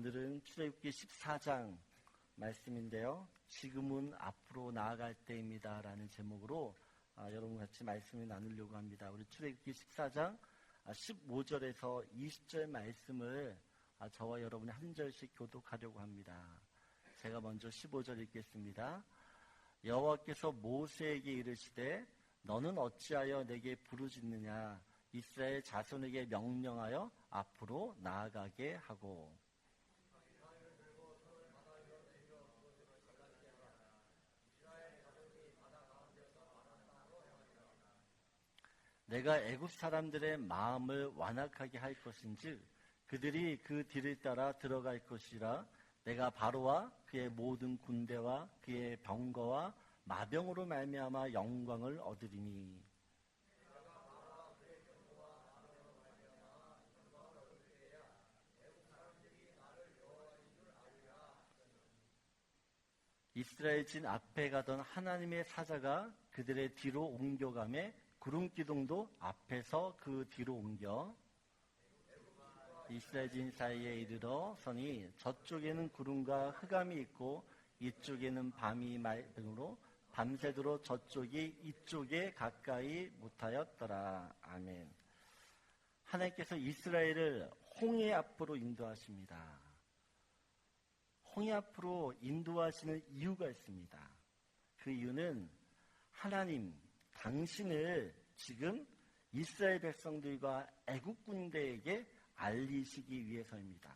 오늘은 출애굽기 14장 말씀인데요. 지금은 앞으로 나아갈 때입니다 라는 제목으로 여러분 같이 말씀을 나누려고 합니다. 우리 출애굽기 14장 15절에서 20절 말씀을 저와 여러분이 한 절씩 교독하려고 합니다. 제가 먼저 15절 읽겠습니다. 여호와께서 모세에게 이르시되 너는 어찌하여 내게 부르짖느냐 이스라엘 자손에게 명령하여 앞으로 나아가게 하고 내가 애굽 사람들의 마음을 완악하게 할 것인즉 그들이 그 뒤를 따라 들어갈 것이라. 내가 바로와 그의 모든 군대와 그의 병거와 마병으로 말미암아 영광을 얻으리니 이스라엘 진 앞에 가던 하나님의 사자가 그들의 뒤로 옮겨가매 구름기둥도 앞에서 그 뒤로 옮겨 이스라엘 진 사이에 이르러 서니 저쪽에는 구름과 흑암이 있고 이쪽에는 밤이 맑음으로 밤새도록 저쪽이 이쪽에 가까이 못하였더라. 아멘. 하나님께서 이스라엘을 홍해 앞으로 인도하십니다. 홍해 앞으로 인도하시는 이유가 있습니다. 그 이유는 하나님, 당신을 지금 이스라엘 백성들과 애국 군대에게 알리시기 위해서입니다.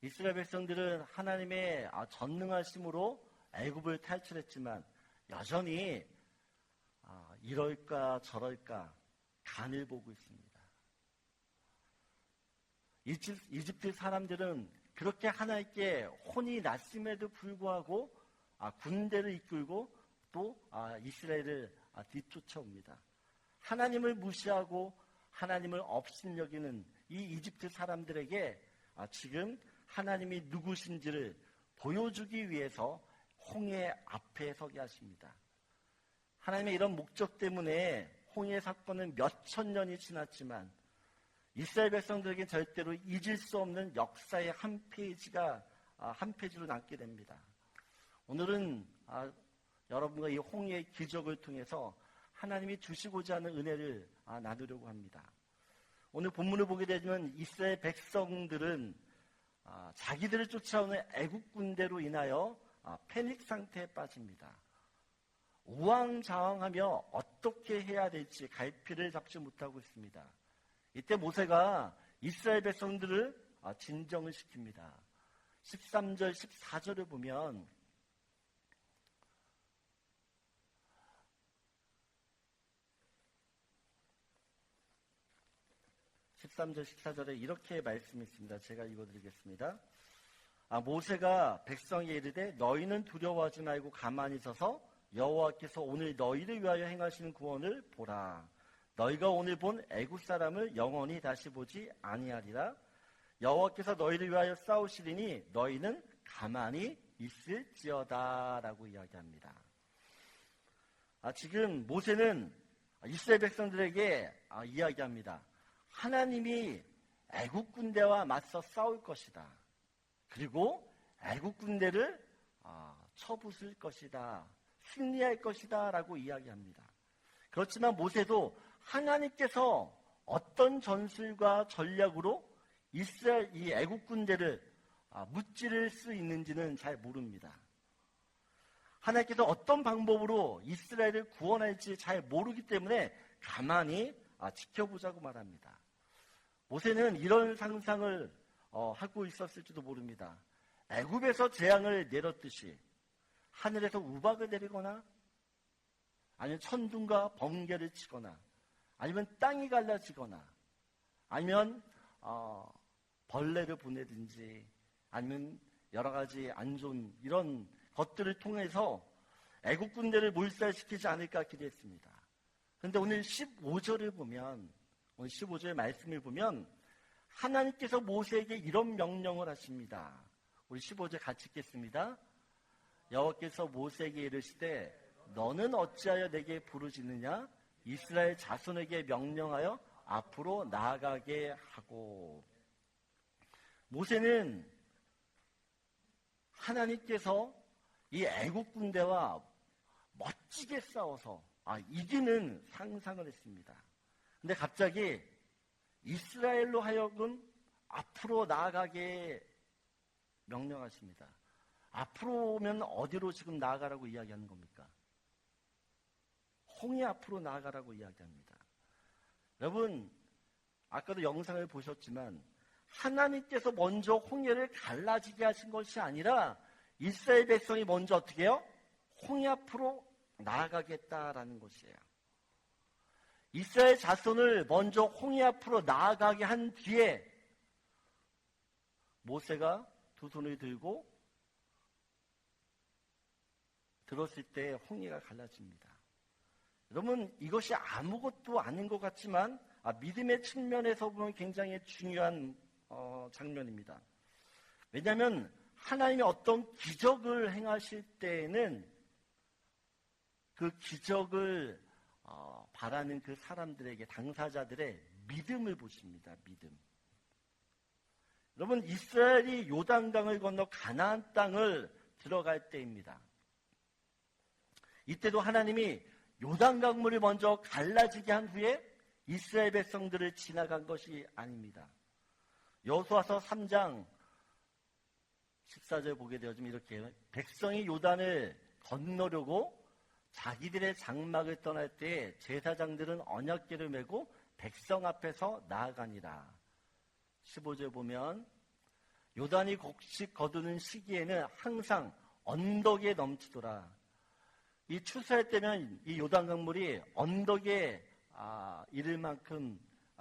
이스라엘 백성들은 하나님의 전능하심으로 애굽을 탈출했지만 여전히 이럴까 저럴까 간을 보고 있습니다. 이집트 사람들은 그렇게 하나님께 혼이 났음에도 불구하고 군대를 이끌고 또 이스라엘을 뒤쫓아옵니다. 하나님을 무시하고 하나님을 업신여기는 이 이집트 사람들에게 지금 하나님이 누구신지를 보여주기 위해서 홍해 앞에 서게 하십니다. 하나님의 이런 목적 때문에 홍해 사건은 몇천 년이 지났지만 이스라엘 백성들에게 절대로 잊을 수 없는 역사의 한 페이지로 남게 됩니다. 오늘은 여러분과 이 홍해의 기적을 통해서 하나님이 주시고자 하는 은혜를 나누려고 합니다. 오늘 본문을 보게 되면 이스라엘 백성들은 자기들을 쫓아오는 애국 군대로 인하여 패닉 상태에 빠집니다. 우왕좌왕하며 어떻게 해야 될지 갈피를 잡지 못하고 있습니다. 이때 모세가 이스라엘 백성들을 진정을 시킵니다. 13절, 14절을 보면 13절, 14절에 이렇게 말씀이 있습니다. 제가 읽어드리겠습니다. 모세가 백성에게 이르되 너희는 두려워하지 말고 가만히 서서 여호와께서 오늘 너희를 위하여 행하시는 구원을 보라. 너희가 오늘 본 애굽 사람을 영원히 다시 보지 아니하리라. 여호와께서 너희를 위하여 싸우시리니 너희는 가만히 있을지어다 라고 이야기합니다. 지금 모세는 이스라엘 백성들에게 이야기합니다. 하나님이 애국 군대와 맞서 싸울 것이다. 그리고 애국 군대를 쳐부술 것이다. 승리할 것이다 라고 이야기합니다. 그렇지만 모세도 하나님께서 어떤 전술과 전략으로 이스라엘 이 애국 군대를 무찌를 수 있는지는 잘 모릅니다. 하나님께서 어떤 방법으로 이스라엘을 구원할지 잘 모르기 때문에 가만히 지켜보자고 말합니다. 모세는 이런 상상을 하고 있었을지도 모릅니다. 애굽에서 재앙을 내렸듯이 하늘에서 우박을 내리거나 아니면 천둥과 번개를 치거나 아니면 땅이 갈라지거나 아니면 벌레를 보내든지 아니면 여러 가지 안 좋은 이런 것들을 통해서 애국 군대를 몰살시키지 않을까 기대했습니다. 그런데 오늘 15절을 보면 오늘 15절 말씀을 보면 하나님께서 모세에게 이런 명령을 하십니다. 우리 15절 같이 읽겠습니다. 여호와께서 모세에게 이르시되 너는 어찌하여 내게 부르짖느냐 이스라엘 자손에게 명령하여 앞으로 나아가게 하고. 모세는 하나님께서 이 애국 군대와 멋지게 싸워서 이기는 상상을 했습니다. 근데 갑자기 이스라엘로 하여금 앞으로 나아가게 명령하십니다. 앞으로 오면 어디로 지금 나아가라고 이야기하는 겁니까? 홍해 앞으로 나아가라고 이야기합니다. 여러분, 아까도 영상을 보셨지만 하나님께서 먼저 홍해를 갈라지게 하신 것이 아니라 이스라엘 백성이 먼저 어떻게 해요? 홍해 앞으로 나아가겠다라는 것이에요. 이스라엘 자손을 먼저 홍해 앞으로 나아가게 한 뒤에 모세가 두 손을 들고 들었을 때 홍해가 갈라집니다. 여러분, 이것이 아무것도 아닌 것 같지만 믿음의 측면에서 보면 굉장히 중요한 장면입니다. 왜냐하면 하나님이 어떤 기적을 행하실 때에는 그 기적을 바라는 그 사람들에게, 당사자들의 믿음을 보십니다. 믿음. 여러분, 이스라엘이 요단강을 건너 가나안 땅을 들어갈 때입니다. 이때도 하나님이 요단강물이 먼저 갈라지게 한 후에 이스라엘 백성들을 지나간 것이 아닙니다. 여호수아서 3장 14절 보게 되어지면 이렇게, 백성이 요단을 건너려고 자기들의 장막을 떠날 때에 제사장들은 언약궤를 메고 백성 앞에서 나아가니라. 15절 보면 요단이 곡식 거두는 시기에는 항상 언덕에 넘치더라. 이 추수할 때면 이 요단강물이 언덕에 이를 만큼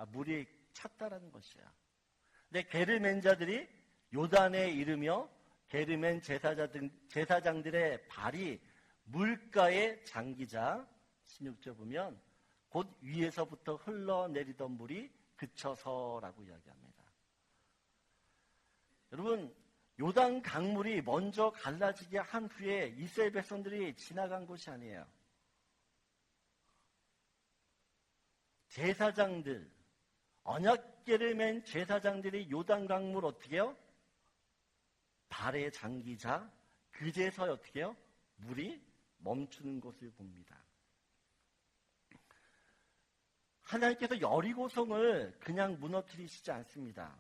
물이 찼다라는 것이야. 근데 개를 맨 자들이 요단에 이르며 개를 맨 제사장들의 발이 물가에 잠기자 16절 보면 곧 위에서부터 흘러내리던 물이 그쳐서라고 이야기합니다. 여러분, 요단 강물이 먼저 갈라지게 한 후에 이스라엘 백성들이 지나간 것이 아니에요. 제사장들, 언약궤를 맨 제사장들이 요단 강물 어떻게 해요? 발에 잠기자 그제서 어떻게 해요? 물이 멈추는 것을 봅니다. 하나님께서 여리고성을 그냥 무너뜨리시지 않습니다.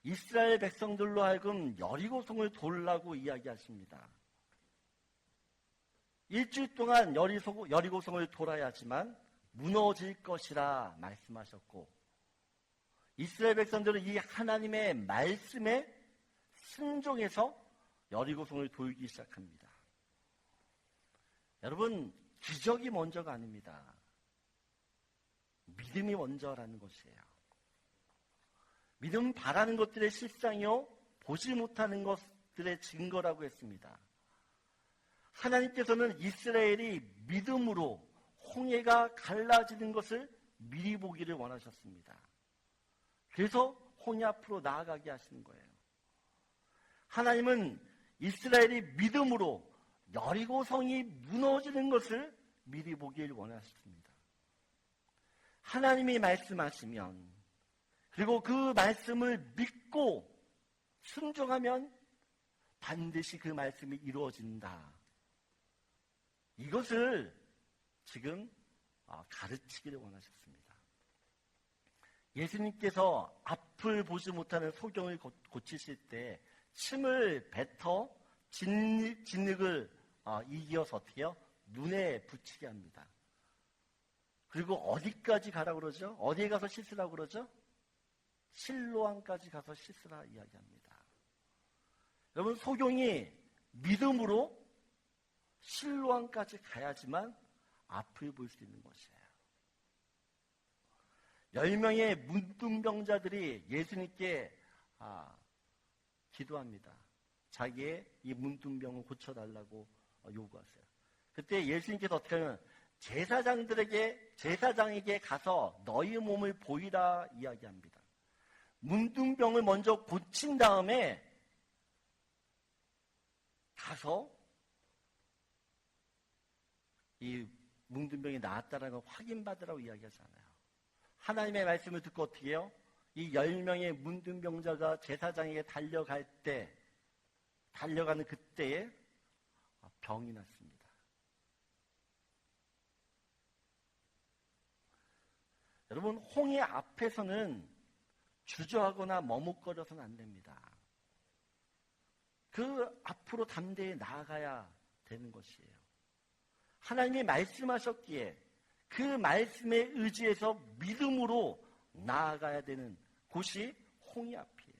이스라엘 백성들로 하여금 여리고성을 돌라고 이야기하십니다. 일주일 동안 여리고성을 돌아야지만 무너질 것이라 말씀하셨고, 이스라엘 백성들은 이 하나님의 말씀에 순종해서 여리고성을 돌기 시작합니다. 여러분, 기적이 먼저가 아닙니다. 믿음이 먼저라는 것이에요. 믿음 바라는 것들의 실상이요, 보지 못하는 것들의 증거라고 했습니다. 하나님께서는 이스라엘이 믿음으로 홍해가 갈라지는 것을 미리 보기를 원하셨습니다. 그래서 홍해 앞으로 나아가게 하시는 거예요. 하나님은 이스라엘이 믿음으로 여리고성이 무너지는 것을 미리 보길 원하셨습니다. 하나님이 말씀하시면, 그리고 그 말씀을 믿고 순종하면 반드시 그 말씀이 이루어진다. 이것을 지금 가르치기를 원하셨습니다. 예수님께서 앞을 보지 못하는 소경을 고치실 때 침을 뱉어 진흙을 이겨서 어떻게 해요? 눈에 붙이게 합니다. 그리고 어디까지 가라고 그러죠? 어디에 가서 씻으라고 그러죠? 실로암까지 가서 씻으라 이야기합니다. 여러분, 소경이 믿음으로 실로암까지 가야지만 앞을 볼 수 있는 것이에요. 10명의 문둥병자들이 예수님께 기도합니다. 자기의 이 문둥병을 고쳐달라고 요구하세요. 그때 예수님께서 어떻게 하면 제사장에게 가서 너희 몸을 보이라 이야기합니다. 문둥병을 먼저 고친 다음에 가서 이 문둥병이 나았다는 걸 확인받으라고 이야기하잖아요. 하나님의 말씀을 듣고 어떻게 해요? 이 10명의 문둥병자가 제사장에게 달려가는 그때에 병이 났습니다. 여러분, 홍해 앞에서는 주저하거나 머뭇거려서는 안 됩니다. 그 앞으로 담대히 나아가야 되는 것이에요. 하나님이 말씀하셨기에 그 말씀에 의지해서 믿음으로 나아가야 되는 곳이 홍해 앞이에요.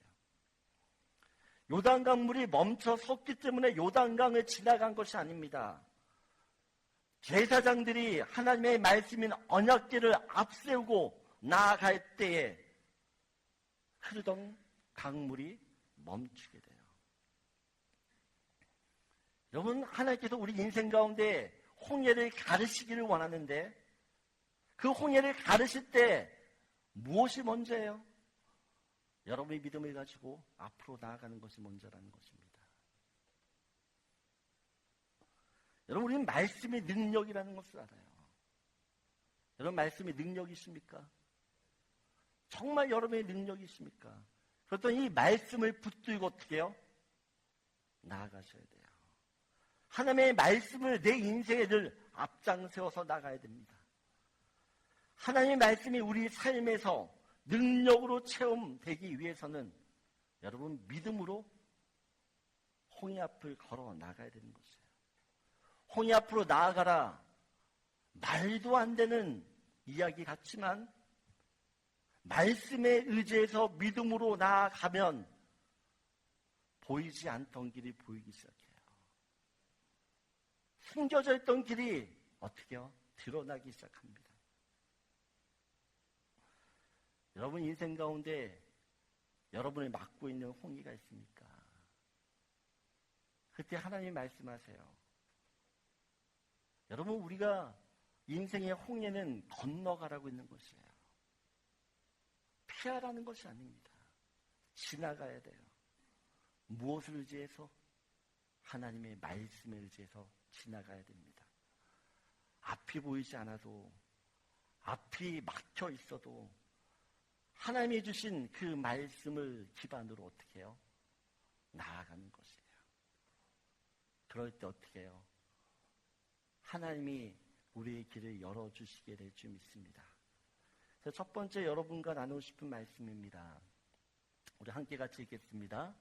요단강 물이 멈춰 섰기 때문에 요단강을 지나간 것이 아닙니다. 제사장들이 하나님의 말씀인 언약궤를 앞세우고 나아갈 때에 흐르던 강물이 멈추게 돼요. 여러분, 하나님께서 우리 인생 가운데 홍해를 가르시기를 원하는데 그 홍해를 가르실 때 무엇이 먼저예요? 여러분의 믿음을 가지고 앞으로 나아가는 것이 먼저라는 것입니다. 여러분, 우리는 말씀의 능력이라는 것을 알아요. 여러분, 말씀이 능력이십니까? 정말 여러분의 능력이십니까? 그렇더니 이 말씀을 붙들고 어떻게 해요? 나아가셔야 돼요. 하나님의 말씀을 내 인생에 늘 앞장세워서 나가야 됩니다. 하나님의 말씀이 우리 삶에서 능력으로 체험되기 위해서는 여러분 믿음으로 홍해 앞을 걸어 나가야 되는 것이에요. 홍해 앞으로 나아가라. 말도 안 되는 이야기 같지만 말씀에 의지해서 믿음으로 나아가면 보이지 않던 길이 보이기 시작해요. 숨겨져 있던 길이 어떻게 해요? 드러나기 시작합니다. 여러분 인생 가운데 여러분이 맡고 있는 홍해가 있습니까? 그때 하나님이 말씀하세요. 여러분, 우리가 인생의 홍해는 건너가라고 있는 것이에요. 피하라는 것이 아닙니다. 지나가야 돼요. 무엇을 의지해서? 하나님의 말씀을 의지해서 지나가야 됩니다. 앞이 보이지 않아도, 앞이 막혀 있어도 하나님이 주신 그 말씀을 기반으로 어떻게 해요? 나아가는 것이에요. 그럴 때 어떻게 해요? 하나님이 우리의 길을 열어주시게 될 줄 믿습니다. 그래서 첫 번째 여러분과 나누고 싶은 말씀입니다. 우리 함께 같이 읽겠습니다.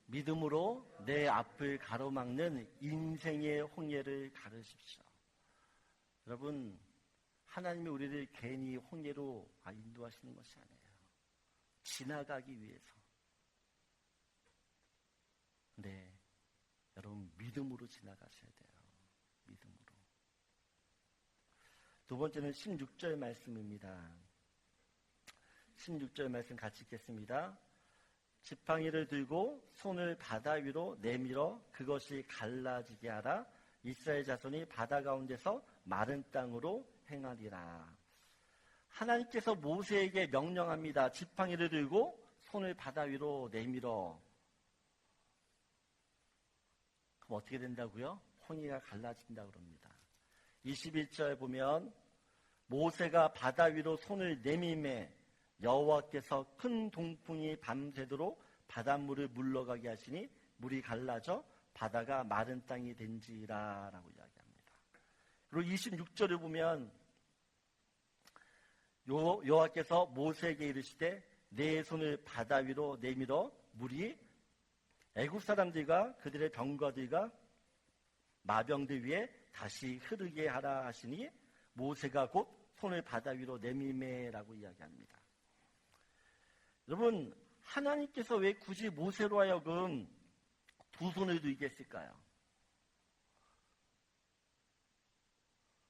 믿음으로 내 앞을 가로막는 인생의 홍해를 가르십시오. 여러분, 하나님이 우리를 괜히 홍해로 인도하시는 것이 아니에요. 지나가기 위해서. 네, 여러분 믿음으로 지나가셔야 돼요. 믿음으로. 두 번째는 16절 말씀입니다. 16절 말씀 같이 읽겠습니다. 지팡이를 들고 손을 바다 위로 내밀어 그것이 갈라지게 하라. 이스라엘 자손이 바다 가운데서 마른 땅으로 행하리라. 하나님께서 모세에게 명령합니다. 지팡이를 들고 손을 바다 위로 내밀어. 그럼 어떻게 된다고요? 홍해가 갈라진다고 그럽니다. 21절 보면 모세가 바다 위로 손을 내밀매 여호와께서 큰 동풍이 밤새도록 바닷물을 물러가게 하시니 물이 갈라져 바다가 마른 땅이 된지라 라고 이야기합니다. 그리고 26절을 보면 여호와께서 모세에게 이르시되 내 손을 바다 위로 내밀어 물이 애굽 사람들과 그들의 병거들과 마병들 위에 다시 흐르게 하라 하시니 모세가 곧 손을 바다 위로 내밀매라고 이야기합니다. 여러분, 하나님께서 왜 굳이 모세로 하여금 두 손을 들게 했을까요?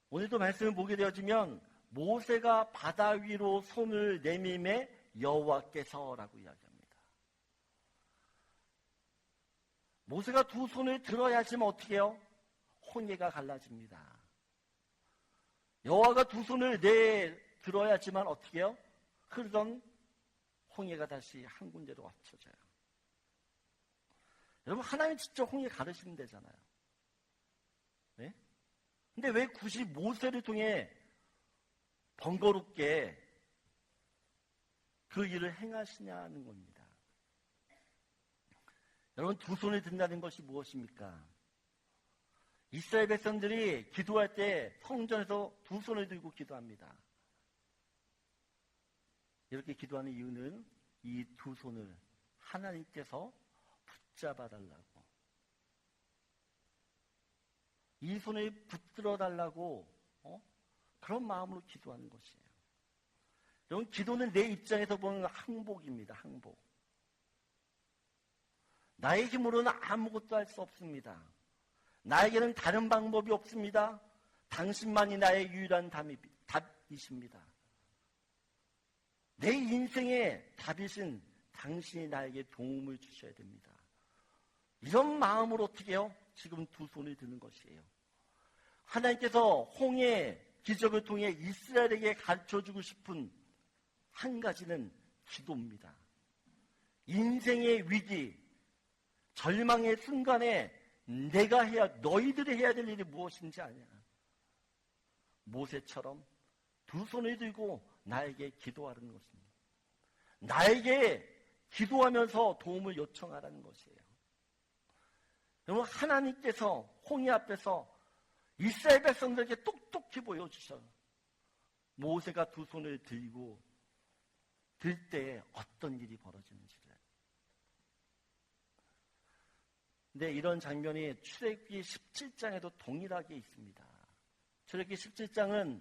오늘도 말씀을 보게 되어지면 모세가 바다 위로 손을 내밀매 여호와께서라고 이야기합니다. 모세가 두 손을 들어야지만 어떻게 해요? 홍해가 갈라집니다. 여호와가 두 손을 들어야지만 어떻게 해요? 흐르던 홍해가 다시 한 군데로 합쳐져요. 여러분, 하나님 직접 홍해 가르시면 되잖아요. 네? 근데 왜 굳이 모세를 통해 번거롭게 그 일을 행하시냐는 겁니다. 여러분, 두 손을 든다는 것이 무엇입니까? 이스라엘 백성들이 기도할 때 성전에서 두 손을 들고 기도합니다. 이렇게 기도하는 이유는 이 두 손을 하나님께서 붙잡아 달라고, 이 손을 붙들어 달라고 그런 마음으로 기도하는 것이에요. 여러분, 기도는 내 입장에서 보는 항복입니다. 항복. 나의 힘으로는 아무것도 할 수 없습니다. 나에게는 다른 방법이 없습니다. 당신만이 나의 유일한 답이십니다. 내 인생의 답이신 당신이 나에게 도움을 주셔야 됩니다. 이런 마음으로 어떻게 해요? 지금 두 손을 드는 것이에요. 하나님께서 홍해 기적을 통해 이스라엘에게 가르쳐주고 싶은 한 가지는 기도입니다. 인생의 위기, 절망의 순간에 너희들이 해야 될 일이 무엇인지 아냐. 모세처럼 두 손을 들고 나에게 기도하라는 것입니다. 나에게 기도하면서 도움을 요청하라는 것이에요. 여러분, 하나님께서 홍해 앞에서 이스라엘 백성들에게 똑똑히 보여주셔. 모세가 두 손을 들고 들 때 어떤 일이 벌어지는지를. 근데 이런 장면이 출애굽기 17장에도 동일하게 있습니다. 출애굽기 17장은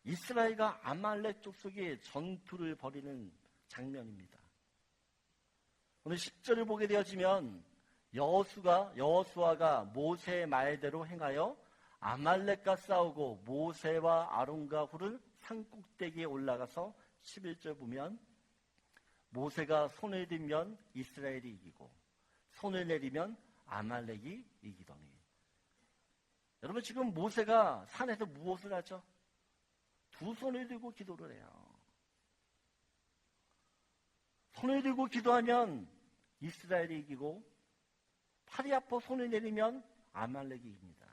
이스라엘과 아말렉 족속이 전투를 벌이는 장면입니다. 오늘 10절을 보게 되어지면 여호수아가 모세의 말대로 행하여 아말렉과 싸우고 모세와 아론과 훌은 산꼭대기에 올라가서 11절 보면 모세가 손을 들면 이스라엘이 이기고 손을 내리면 아말렉이 이기더니. 여러분, 지금 모세가 산에서 무엇을 하죠? 두 손을 들고 기도를 해요. 손을 들고 기도하면 이스라엘이 이기고 팔이 아파 손을 내리면 아말렉이 이깁니다.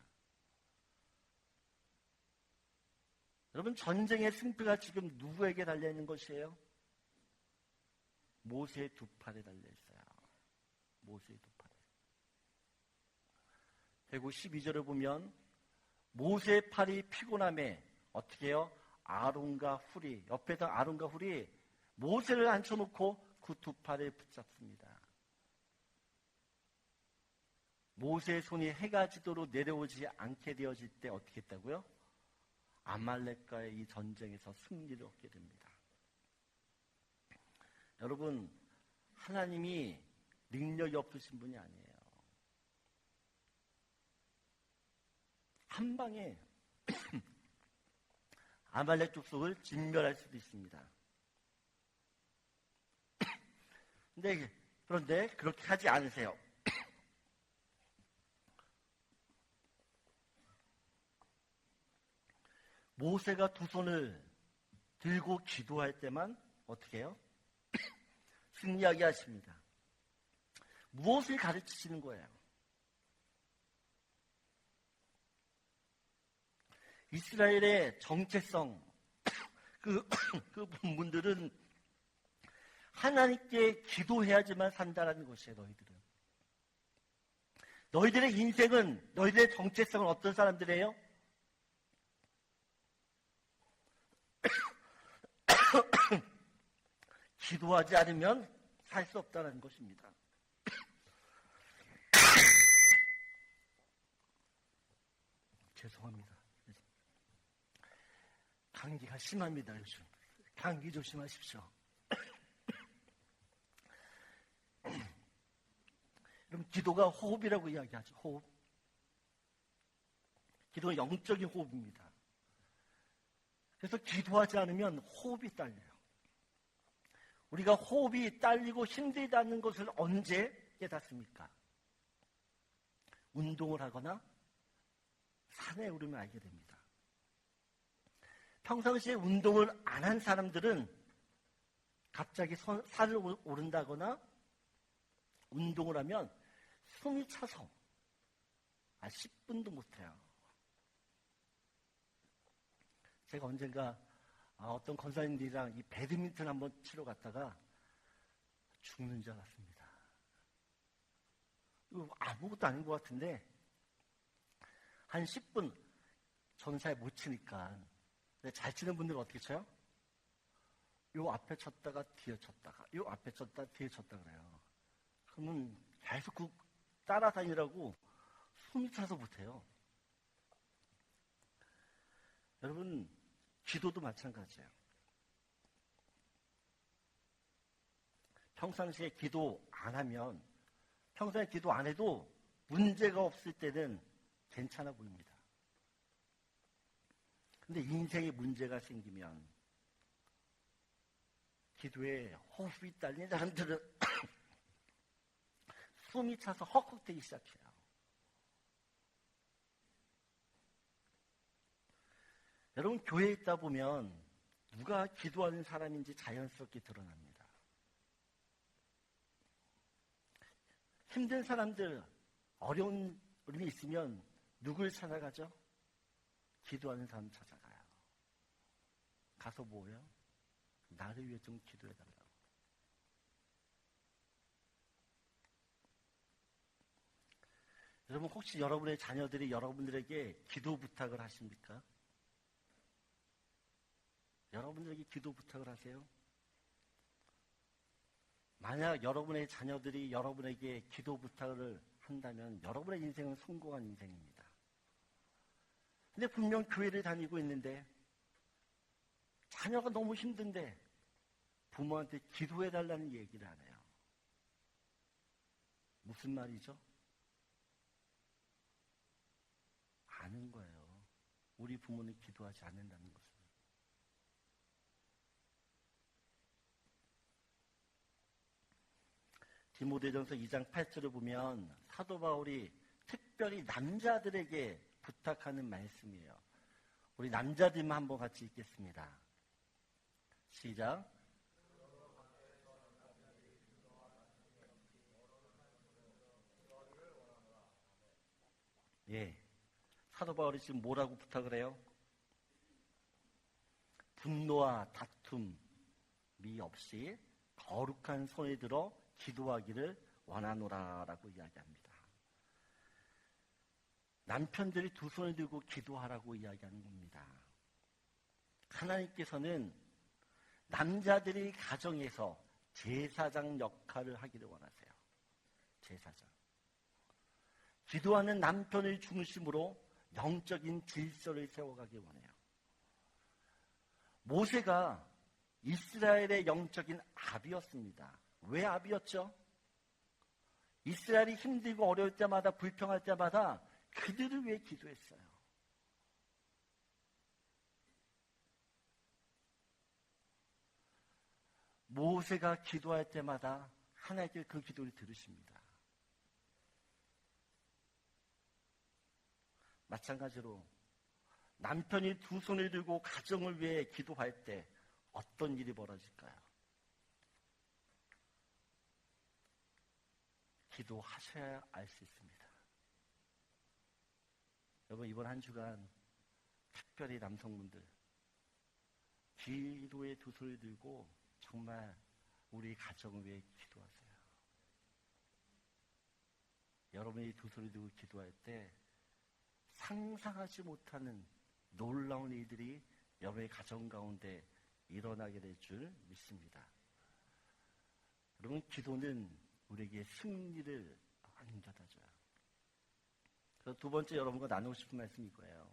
여러분, 전쟁의 승패가 지금 누구에게 달려있는 것이에요? 모세의 두 팔에 달려있어요. 모세의 두 팔에. 그리고 12절을 보면 모세의 팔이 피곤함에 어떻게 해요? 아론과 훌이, 옆에서 아론과 훌이 모세를 앉혀놓고 그 두 팔을 붙잡습니다. 모세의 손이 해가 지도록 내려오지 않게 되어질 때 어떻게 했다고요? 아말렉과의 이 전쟁에서 승리를 얻게 됩니다. 여러분, 하나님이 능력이 없으신 분이 아니에요. 한 방에 아말렉 족속을 진멸할 수도 있습니다. 그런데 그렇게 하지 않으세요. 모세가 두 손을 들고 기도할 때만 어떻게 해요? 승리하게 하십니다. 무엇을 가르치시는 거예요? 이스라엘의 정체성, 그 부분들은 하나님께 기도해야지만 산다라는 것이에요. 너희들의 인생은, 너희들의 정체성은 어떤 사람들이에요? 기도하지 않으면 살 수 없다는 것입니다. 죄송합니다. 감기가 심합니다, 요즘. 감기 조심하십시오. 그럼 기도가 호흡이라고 이야기하죠. 호흡. 기도는 영적인 호흡입니다. 그래서 기도하지 않으면 호흡이 딸려요. 우리가 호흡이 딸리고 힘들다는 것을 언제 깨닫습니까? 운동을 하거나 산에 오르면 알게 됩니다. 평상시에 운동을 안 한 사람들은 갑자기 산을 오른다거나 운동을 하면 숨이 차서 10분도 못해요. 제가 언젠가 어떤 권사님들이랑 이 배드민턴 한번 치러 갔다가 죽는 줄 알았습니다. 이거 아무것도 아닌 것 같은데 한 10분 저는 잘 못 치니까 근데 잘 치는 분들은 어떻게 쳐요? 요 앞에 쳤다가 뒤에 쳤다가 요 앞에 쳤다가 뒤에 쳤다 그래요. 그러면 계속 그 따라다니라고 숨이 차서 못해요. 여러분 기도도 마찬가지예요. 평상시에 기도 안 하면 평소에 기도 안 해도 문제가 없을 때는 괜찮아 보입니다. 근데 인생에 문제가 생기면 기도에 호흡이 딸린 사람들은 숨이 차서 헉헉대기 시작해요. 여러분 교회에 있다 보면 누가 기도하는 사람인지 자연스럽게 드러납니다. 힘든 사람들, 어려운 일이 있으면 누굴 찾아가죠? 기도하는 사람 찾아가요. 가서 뭐예요? 나를 위해 좀 기도해달라고. 여러분 혹시 여러분의 자녀들이 여러분들에게 기도 부탁을 하십니까? 여러분들에게 기도 부탁을 하세요? 만약 여러분의 자녀들이 여러분에게 기도 부탁을 한다면 여러분의 인생은 성공한 인생입니다. 근데 분명 교회를 다니고 있는데 자녀가 너무 힘든데 부모한테 기도해달라는 얘기를 안 해요. 무슨 말이죠? 아는 거예요. 우리 부모는 기도하지 않는다는 것을. 디모데전서 2장 8절을 보면 사도 바울이 특별히 남자들에게 부탁하는 말씀이에요. 우리 남자들만 한번 같이 읽겠습니다. 시작. 예. 사도 바울이 지금 뭐라고 부탁을 해요? 분노와 다툼이 없이 거룩한 손에 들어 기도하기를 원하노라라고 이야기합니다. 남편들이 두 손을 들고 기도하라고 이야기하는 겁니다. 하나님께서는 남자들이 가정에서 제사장 역할을 하기를 원하세요. 제사장. 기도하는 남편을 중심으로 영적인 질서를 세워가길 원해요. 모세가 이스라엘의 영적인 아비였습니다. 왜 아비였죠? 이스라엘이 힘들고 어려울 때마다 불평할 때마다 그들을 위해 기도했어요. 모세가 기도할 때마다 하나님께 그 기도를 들으십니다. 마찬가지로 남편이 두 손을 들고 가정을 위해 기도할 때 어떤 일이 벌어질까요? 기도하셔야 알 수 있습니다. 여러분 이번 한 주간 특별히 남성분들 기도에 두 손을 들고 정말 우리 가정을 위해 기도하세요. 여러분이 두 손을 들고 기도할 때 상상하지 못하는 놀라운 일들이 여러분의 가정 가운데 일어나게 될 줄 믿습니다. 여러분 기도는 우리에게 승리를 안겨다줘요. 그래서 두 번째 여러분과 나누고 싶은 말씀이 이거예요.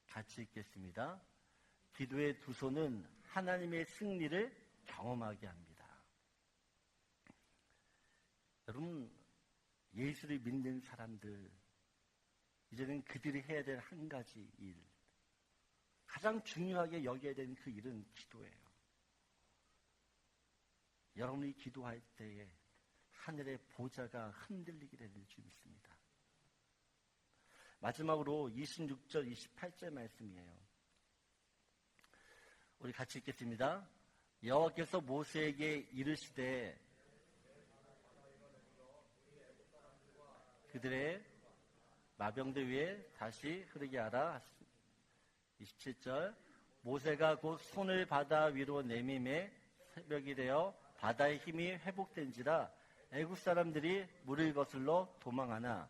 같이 읽겠습니다. 기도의 두 손은 하나님의 승리를 경험하게 합니다. 여러분 예수를 믿는 사람들 이제는 그들이 해야 될 한 가지 일, 가장 중요하게 여겨야 되는 그 일은 기도예요. 여러분이 기도할 때에 하늘의 보좌가 흔들리게 될 줄 믿습니다. 마지막으로 26절, 28절 말씀이에요. 우리 같이 읽겠습니다. 여호와께서 모세에게 이르시되 그들의 마병들 위에 다시 흐르게 하라. 27절 모세가 곧 손을 바다 위로 내밈에 새벽이 되어 바다의 힘이 회복된지라 애굽 사람들이 물을 거슬러 도망하나.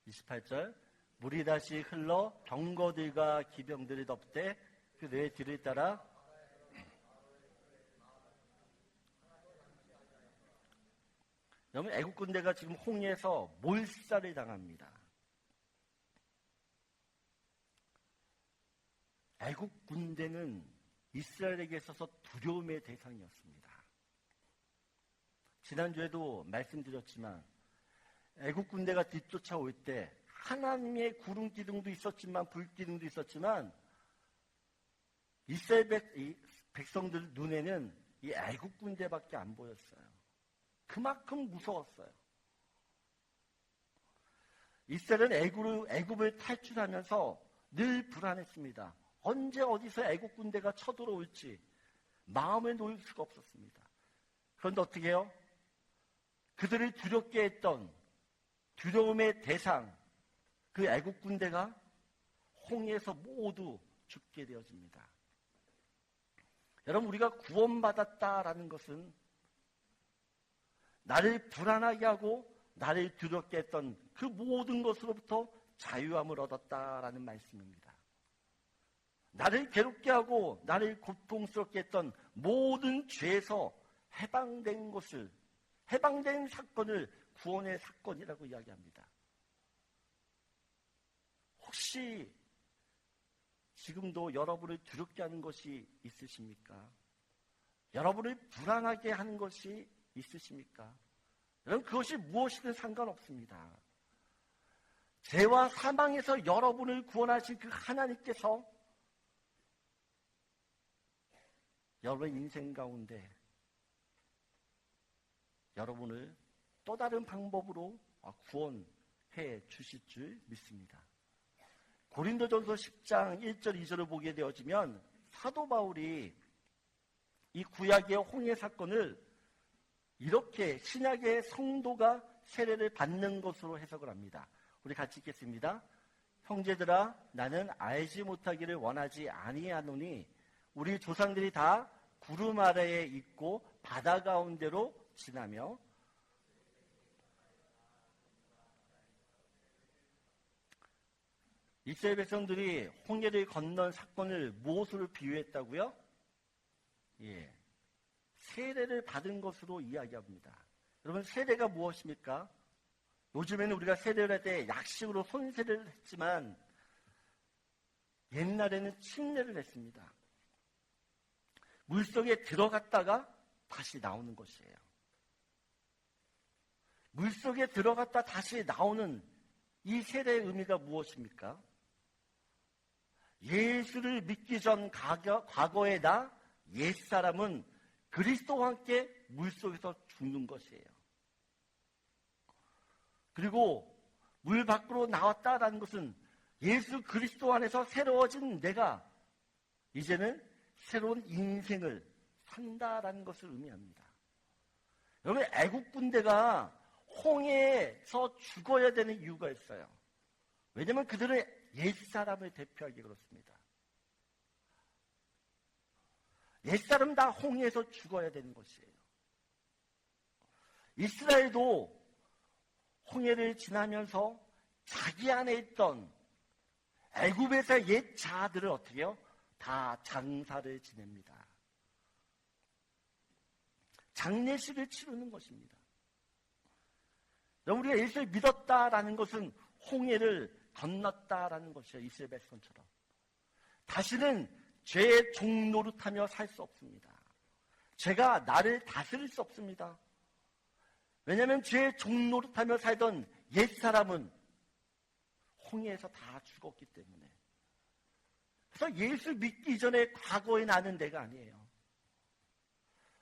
28절 물이 다시 흘러 병거들과 기병들이 덮되 그 뇌 뒤를 따라. 여러분, 애국 군대가 지금 홍해에서 몰살을 당합니다. 애국 군대는 이스라엘에게 있어서 두려움의 대상이었습니다. 지난주에도 말씀드렸지만 애국 군대가 뒤쫓아올 때 하나님의 구름 기둥도 있었지만 불 기둥도 있었지만 이스라엘 백성들 눈에는 이 애국 군대밖에 안 보였어요. 그만큼 무서웠어요. 이스라엘은 애굽을 탈출하면서 늘 불안했습니다. 언제 어디서 애국 군대가 쳐들어올지 마음에 놓을 수가 없었습니다. 그런데 어떻게 해요? 그들을 두렵게 했던 두려움의 대상, 그 애국 군대가 홍해에서 모두 죽게 되어집니다. 여러분, 우리가 구원받았다라는 것은 나를 불안하게 하고 나를 두렵게 했던 그 모든 것으로부터 자유함을 얻었다라는 말씀입니다. 나를 괴롭게 하고 나를 고통스럽게 했던 모든 죄에서 해방된 사건을 구원의 사건이라고 이야기합니다. 혹시 지금도 여러분을 두렵게 하는 것이 있으십니까? 여러분을 불안하게 하는 것이 있으십니까? 여러분, 그것이 무엇이든 상관없습니다. 죄와 사망에서 여러분을 구원하신 그 하나님께서 여러분의 인생 가운데 여러분을 또 다른 방법으로 구원해 주실 줄 믿습니다. 고린도전서 10장 1절 2절을 보게 되어지면 사도 바울이 이 구약의 홍해 사건을 이렇게 신약의 성도가 세례를 받는 것으로 해석을 합니다. 우리 같이 읽겠습니다. 형제들아, 나는 알지 못하기를 원하지 아니하노니 우리 조상들이 다 구름 아래에 있고 바다 가운데로 지나며. 이스라엘 백성들이 홍해를 건넌 사건을 무엇으로 비유했다고요? 예, 세례를 받은 것으로 이야기합니다. 여러분, 세례가 무엇입니까? 요즘에는 우리가 세례를 할 때 약식으로 손세례를 했지만 옛날에는 침례를 했습니다. 물속에 들어갔다가 다시 나오는 것이에요. 물속에 들어갔다 다시 나오는 이 세례의 의미가 무엇입니까? 예수를 믿기 전 과거의 나 옛사람은 그리스도와 함께 물속에서 죽는 것이에요. 그리고 물 밖으로 나왔다라는 것은 예수 그리스도 안에서 새로워진 내가 이제는 새로운 인생을 산다라는 것을 의미합니다. 여러분, 애국 군대가 홍해에서 죽어야 되는 이유가 있어요. 왜냐하면 그들은 옛사람을 대표하기 그렇습니다. 옛사람 다 홍해에서 죽어야 되는 것이에요. 이스라엘도 홍해를 지나면서 자기 안에 있던 애굽에서 옛 자아들을 어떻게 해요? 다 장사를 지냅니다. 장례식을 치르는 것입니다. 우리가 예수를 믿었다라는 것은 홍해를 건넜다라는 것이에요. 이스라엘 백성처럼. 다시는 죄의 종노릇하며 살 수 없습니다. 죄가 나를 다스릴 수 없습니다. 왜냐하면 죄의 종노릇하며 살던 옛사람은 홍해에서 다 죽었기 때문에. 그래서 예수 믿기 전에 과거의 나는 내가 아니에요.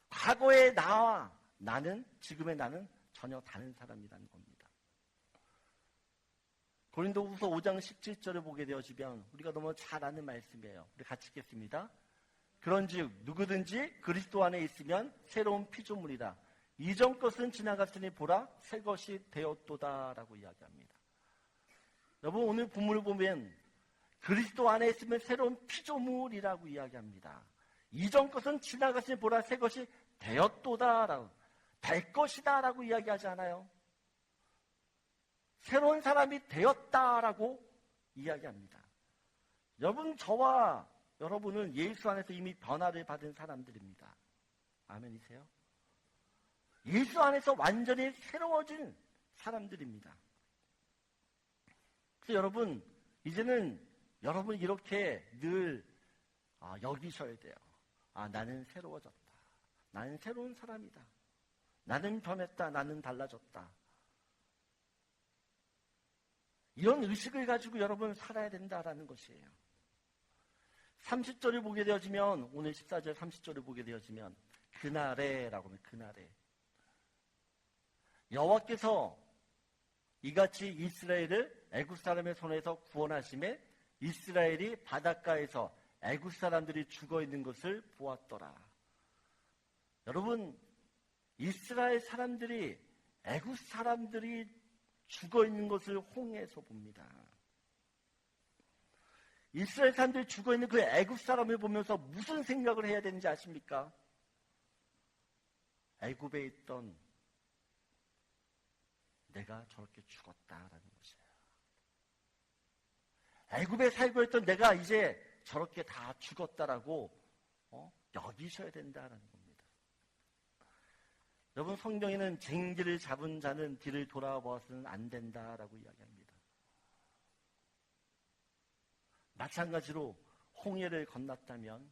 과거의 나와 나는, 지금의 나는 전혀 다른 사람이라는 겁니다. 고린도후서 5장 17절을 보게 되어지면 우리가 너무 잘 아는 말씀이에요. 우리 같이 읽겠습니다. 그런즉 누구든지 그리스도 안에 있으면 새로운 피조물이라. 이전 것은 지나갔으니 보라 새 것이 되었도다라고 이야기합니다. 여러분, 오늘 본문을 보면 그리스도 안에 있으면 새로운 피조물이라고 이야기합니다. 이전 것은 지나갔으니 보라 새 것이 되었도다라고, 될 것이다라고 이야기하지 않아요. 새로운 사람이 되었다라고 이야기합니다. 여러분, 저와 여러분은 예수 안에서 이미 변화를 받은 사람들입니다. 아멘이세요? 예수 안에서 완전히 새로워진 사람들입니다. 그래서 여러분, 이제는 여러분 이렇게 늘 여기셔야 돼요. 나는 새로워졌다. 나는 새로운 사람이다. 나는 변했다. 나는 달라졌다. 이런 의식을 가지고 여러분 살아야 된다라는 것이에요. 30절을 보게 되어지면, 오늘 14절 30절을 보게 되어지면 그날에라고 하면 그날에 여호와께서 이같이 이스라엘을 애굽 사람의 손에서 구원하심에 이스라엘이 바닷가에서 애굽 사람들이 죽어 있는 것을 보았더라. 여러분, 이스라엘 사람들이 애굽 사람들이 죽어 있는 것을 홍해에서 봅니다. 이스라엘 사람들이 죽어 있는 그 애굽 사람을 보면서 무슨 생각을 해야 되는지 아십니까? 애굽에 있던 내가 저렇게 죽었다라는 것이에요. 애굽에 살고 있던 내가 이제 저렇게 다 죽었다라고 여기셔야 된다라는 겁니다. 여러분, 성경에는 쟁기를 잡은 자는 뒤를 돌아보아서는 안 된다라고 이야기합니다. 마찬가지로 홍해를 건넜다면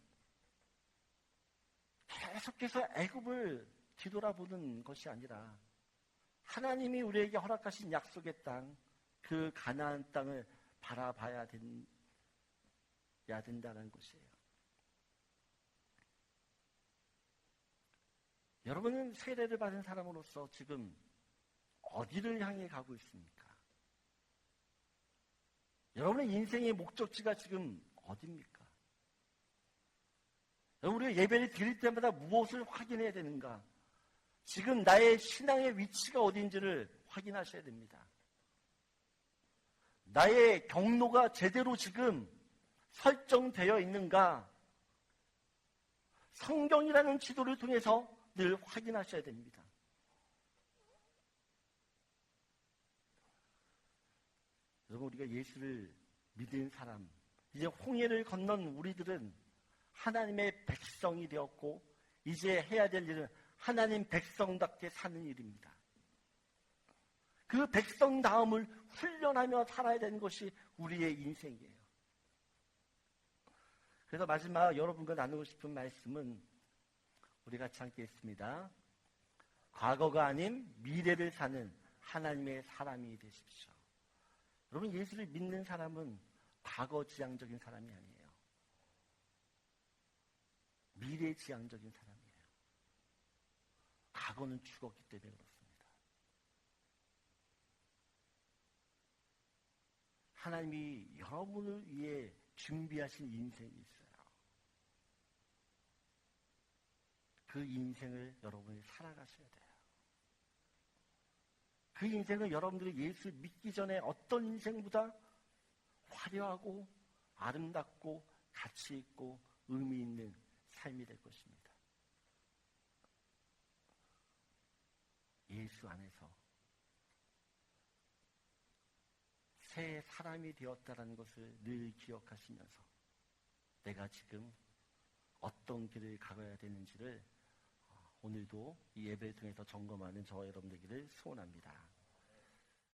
계속해서 애굽을 뒤돌아보는 것이 아니라 하나님이 우리에게 허락하신 약속의 땅, 그 가나안 땅을 바라봐야 된다는 것이에요. 여러분은 세례를 받은 사람으로서 지금 어디를 향해 가고 있습니까? 여러분의 인생의 목적지가 지금 어디입니까? 우리가 예배를 드릴 때마다 무엇을 확인해야 되는가? 지금 나의 신앙의 위치가 어딘지를 확인하셔야 됩니다. 나의 경로가 제대로 지금 설정되어 있는가? 성경이라는 지도를 통해서 늘 확인하셔야 됩니다. 여러분, 우리가 예수를 믿은 사람, 이제 홍해를 건넌 우리들은 하나님의 백성이 되었고, 이제 해야 될 일은 하나님 백성답게 사는 일입니다. 그 백성다움을 훈련하며 살아야 되는 것이 우리의 인생이에요. 그래서 마지막 여러분과 나누고 싶은 말씀은 우리 같이 함께 있습니다. 과거가 아닌 미래를 사는 하나님의 사람이 되십시오. 여러분, 예수를 믿는 사람은 과거 지향적인 사람이 아니에요. 미래 지향적인 사람이에요. 과거는 죽었기 때문에 그렇습니다. 하나님이 여러분을 위해 준비하신 인생이 있어요. 그 인생을 여러분이 살아가셔야 돼요. 그 인생은 여러분들이 예수 믿기 전에 어떤 인생보다 화려하고 아름답고 가치 있고 의미 있는 삶이 될 것입니다. 예수 안에서 새 사람이 되었다는 것을 늘 기억하시면서 내가 지금 어떤 길을 가야 되는지를 오늘도 이 예배를 통해서 점검하는 저와 여러분 되기를 소원합니다.